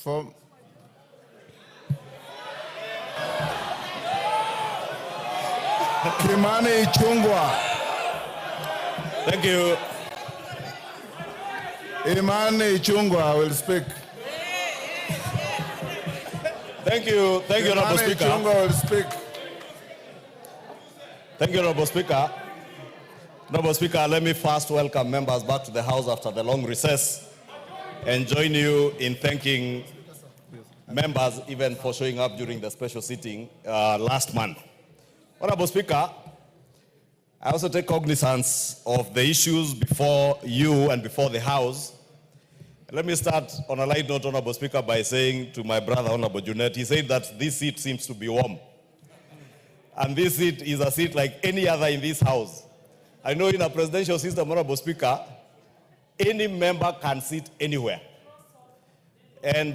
For Kimani Ichung'WA. Thank you. Imani Ichung'WA will speak. Thank you, Honorable Speaker. Ichung'WA will speak. Thank you, Honorable Speaker. Honorable Speaker, let me first welcome members back to the House after the long recess and join you in thanking members even for showing up during the special sitting last month. Honorable Speaker, I also take cognizance of the issues before you and before the House. Let me start on a light note, Honorable Speaker, by saying to my brother, Honorable Junet, he said that this seat seems to be warm. And this seat is a seat like any other in this House. I know in a presidential system, Honorable Speaker, any member can sit anywhere. And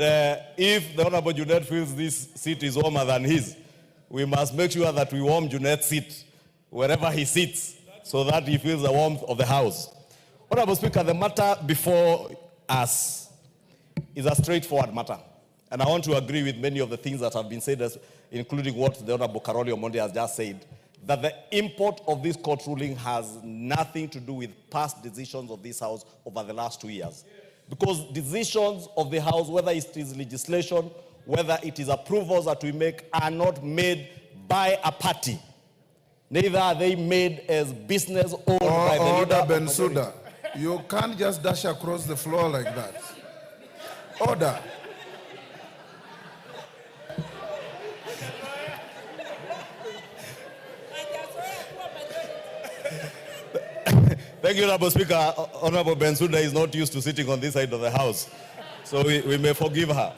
if the Honorable Junet feels this seat is warmer than his, we must make sure that we warm Junet's seat wherever he sits so that he feels the warmth of the House. Honorable Speaker, the matter before us is a straightforward matter. And I want to agree with many of the things that have been said, including what the Honorable Karoli Omondi has just said, that the import of this court ruling has nothing to do with past decisions of this House over the last 2 years. Because decisions of the House, whether it is legislation, whether it is approvals that we make, are not made by a party. Neither are they made as business owned by the leader of the Bensouda, you can't just dash across the floor like that. Order. Thank you, Honorable Speaker. Honorable Bensouda is not used to sitting on this side of the House, so we may forgive her.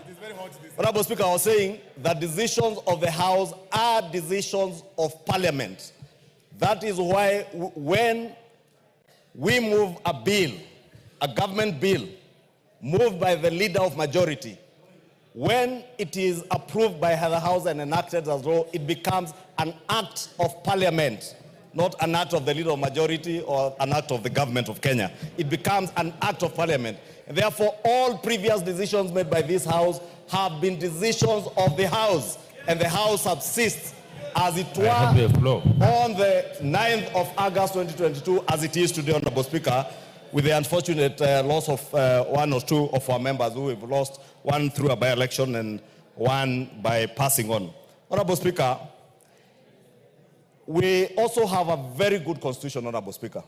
Honorable Speaker, I was saying that decisions of the House are decisions of Parliament. That is why when we move a bill, a government bill, moved by the leader of majority, when it is approved by the House and enacted as law, it becomes an act of Parliament, not an act of the leader of majority or an act of the government of Kenya. It becomes an act of Parliament. And therefore, all previous decisions made by this House have been decisions of the House, and the House subsists as it were on the 9th of August 2022, as it is today, Honorable Speaker, with the unfortunate loss of one or two of our members who have lost, one through a by-election and one by passing on. Honorable Speaker, we also have a very good constitution, Honorable Speaker.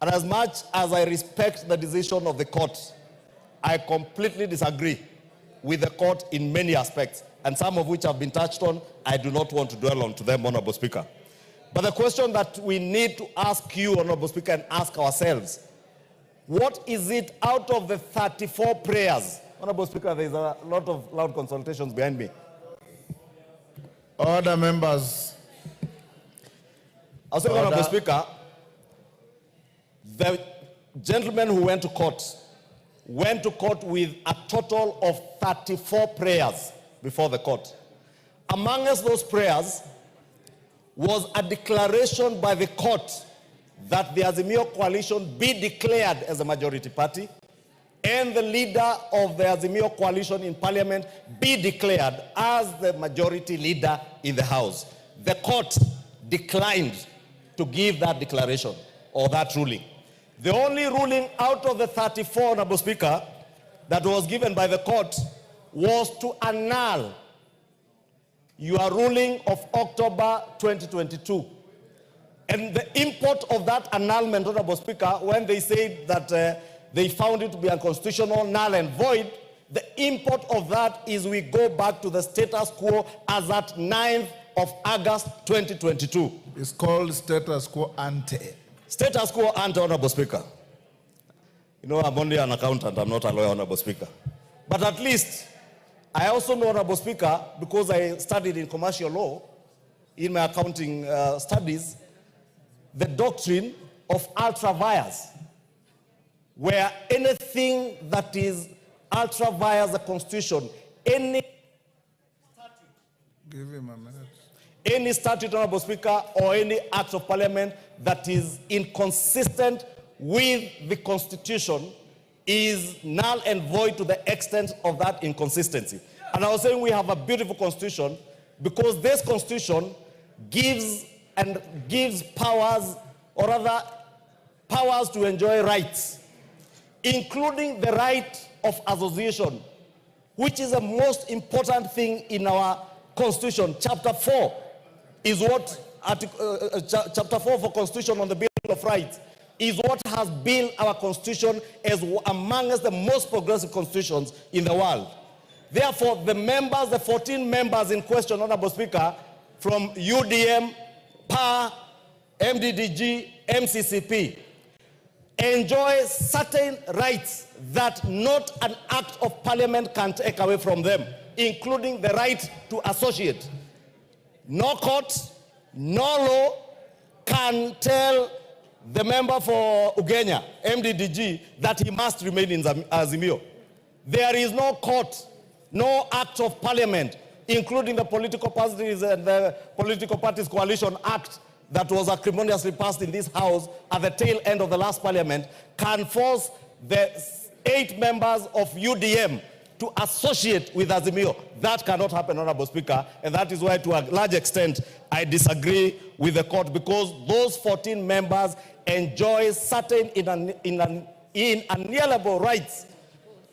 And as much as I respect the decision of the court, I completely disagree with the court in many aspects, and some of which have been touched on. I do not want to dwell on to them, Honorable Speaker. But the question that we need to ask you, Honorable Speaker, and ask ourselves, what is it out of the 34 prayers? Honorable Speaker, there is a lot of loud consultations behind me. Order, members. I'll say, Honorable Speaker, the gentleman who went to court with a total of 34 prayers before the court. Amongst those prayers was a declaration by the court that the Azimio coalition be declared as a majority party and the leader of the Azimio coalition in Parliament be declared as the majority leader in the House. The court declined to give that declaration or that ruling. The only ruling out of the 34, Honorable Speaker, that was given by the court was to annul your ruling of October 2022. And the import of that annulment, Honorable Speaker, when they said that they found it to be unconstitutional, null and void, the import of that is we go back to the status quo as at 9th of August 2022. It's called status quo ante. Status quo ante, Honorable Speaker. You know, I'm only an accountant, I'm not a lawyer, Honorable Speaker. But at least, I also know, Honorable Speaker, because I studied in commercial law, in my accounting studies, the doctrine of ultra vires, where anything that is ultra vires the Constitution, any statute, give him a minute. Any statute, Honorable Speaker, or any act of Parliament that is inconsistent with the Constitution is null and void to the extent of that inconsistency. And I was saying we have a beautiful constitution because this constitution gives powers, or rather powers to enjoy rights, including the right of association, which is the most important thing in our constitution. Chapter 4 is what, chapter 4 for constitution on the Bill of Rights is what has built our constitution as amongst the most progressive constitutions in the world. Therefore, the members, the 14 members in question, Honorable Speaker, from UDM, PA, MDDG, MCCP, enjoy certain rights that not an act of parliament can take away from them, including the right to associate. No court, no law can tell the member for Ugenya, MDDG, that he must remain in Azimio. There is no court, no act of parliament, including the Political Parties and the Political Parties Coalition Act that was acrimoniously passed in this House at the tail end of the last parliament, can force the 8 members of UDM to associate with Azimio. That cannot happen, Honorable Speaker, and that is why, to a large extent, I disagree with the court, because those 14 members enjoy certain inalienable rights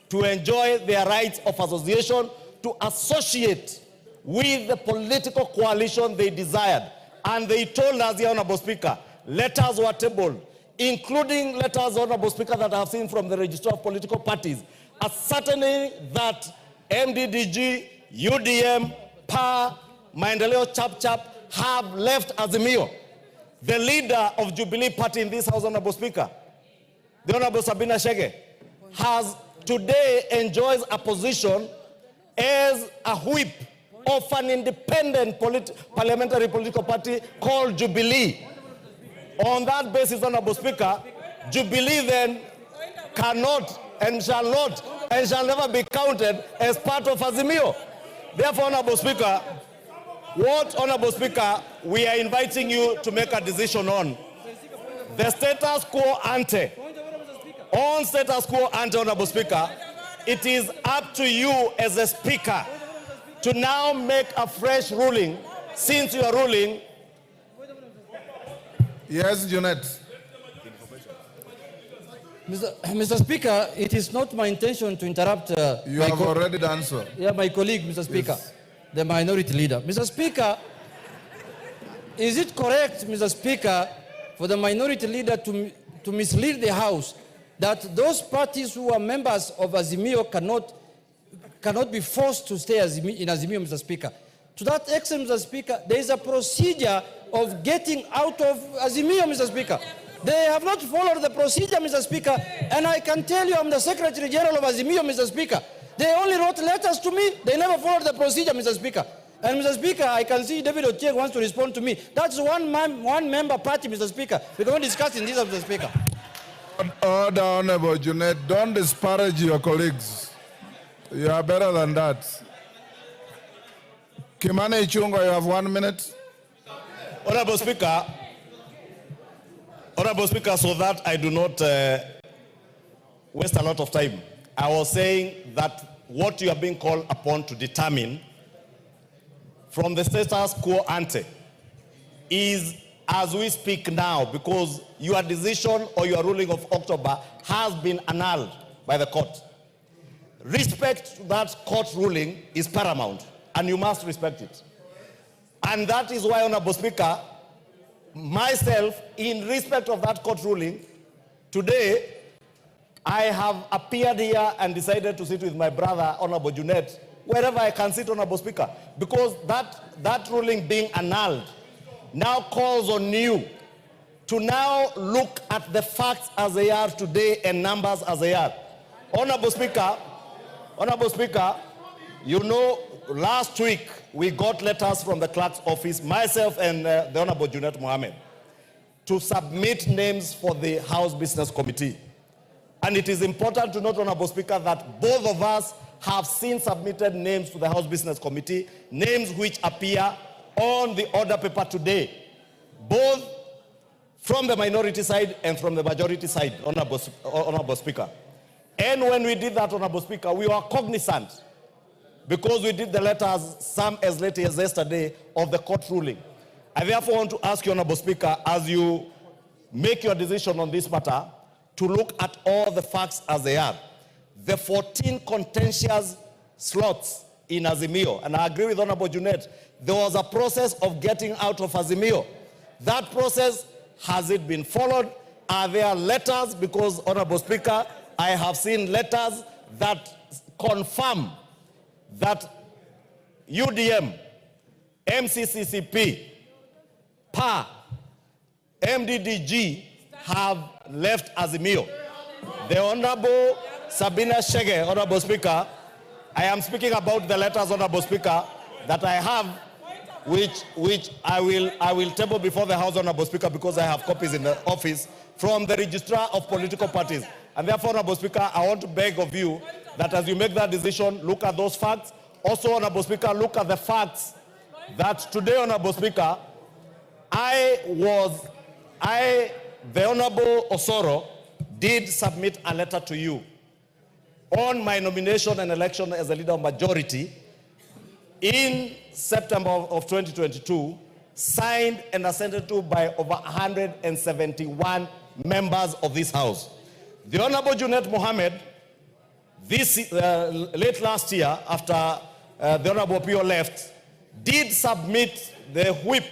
to enjoy their rights of association, to associate with the political coalition they desired. And they told us, the Honorable Speaker, letters were tabled, including letters, Honorable Speaker, that I have seen from the Registrar of Political Parties, ascertaining that MDDG, UDM, PA, Maendeleo Chap have left Azimio. The leader of Jubilee Party in this House, Honorable Speaker, the Honorable Sabina Chege, has today enjoys a position as a whip of an independent parliamentary political party called Jubilee. On that basis, Honorable Speaker, Jubilee then cannot and shall not and shall never be counted as part of Azimio. Therefore, Honorable Speaker, Honorable Speaker, we are inviting you to make a decision on the status quo ante. On status quo ante, Honorable Speaker, it is up to you as a Speaker to now make a fresh ruling, since you are ruling. Yes, Junet. Mr. Speaker, it is not my intention to interrupt. You have already done so. Yeah, my colleague, Mr. Speaker, yes. The minority leader. Mr. Speaker, is it correct, Mr. Speaker, for the minority leader to mislead the House that those parties who are members of Azimio cannot be forced to stay in Azimio, Mr. Speaker? To that extent, Mr. Speaker, there is a procedure of getting out of Azimio, Mr. Speaker. They have not followed the procedure, Mr. Speaker, and I can tell you I'm the Secretary General of Azimio, Mr. Speaker. They only wrote letters to me. They never followed the procedure, Mr. Speaker. And Mr. Speaker, I can see David Ochieng wants to respond to me. That's one member party, Mr. Speaker. We can discuss in this, Mr. Speaker. Order, Honorable Junet. Don't disparage your colleagues. You are better than that. Kimani Ichung'wa, you have 1 minute. Honorable Speaker, so that I do not waste a lot of time, I was saying that what you are being called upon to determine from the status quo ante is as we speak now, because your decision or your ruling of October has been annulled by the court. Respect to that court ruling is paramount, and you must respect it. And that is why, Honorable Speaker, myself, in respect of that court ruling, today, I have appeared here and decided to sit with my brother, Honorable Junet, wherever I can sit, Honorable Speaker, because that ruling being annulled now calls on you to now look at the facts as they are today and numbers as they are. Honorable Speaker, you know, last week we got letters from the clerk's office, myself and the Honorable Junet Mohammed, to submit names for the House Business Committee. And it is important to note, Honorable Speaker, that both of us have since submitted names to the House Business Committee, names which appear on the order paper today, both from the minority side and from the majority side, Honorable Speaker. And when we did that, Honorable Speaker, we were cognizant because we did the letters, some as late as yesterday, of the court ruling. I therefore want to ask you, Honorable Speaker, as you make your decision on this matter, to look at all the facts as they are. The 14 contentious slots in Azimio, and I agree with Honorable Junet, there was a process of getting out of Azimio. That process, has it been followed? Are there letters? Because, Honorable Speaker, I have seen letters that confirm that UDM, MCCCP, PA, MDDG have left Azimio. The Honorable Sabina Chege, Honorable Speaker, I am speaking about the letters, Honorable Speaker, that I have, which I will table before the House, Honorable Speaker, because I have copies in the office from the Registrar of Political Parties. And therefore, Honorable Speaker, I want to beg of you that as you make that decision, look at those facts. Also, Honorable Speaker, look at the facts that today, Honorable Speaker, the Honorable Osoro did submit a letter to you on my nomination and election as a leader of majority in September of 2022, signed and assented to by over 171 members of this House. The Honorable Junet Mohammed, late last year, after the Honorable Pio left, did submit the whip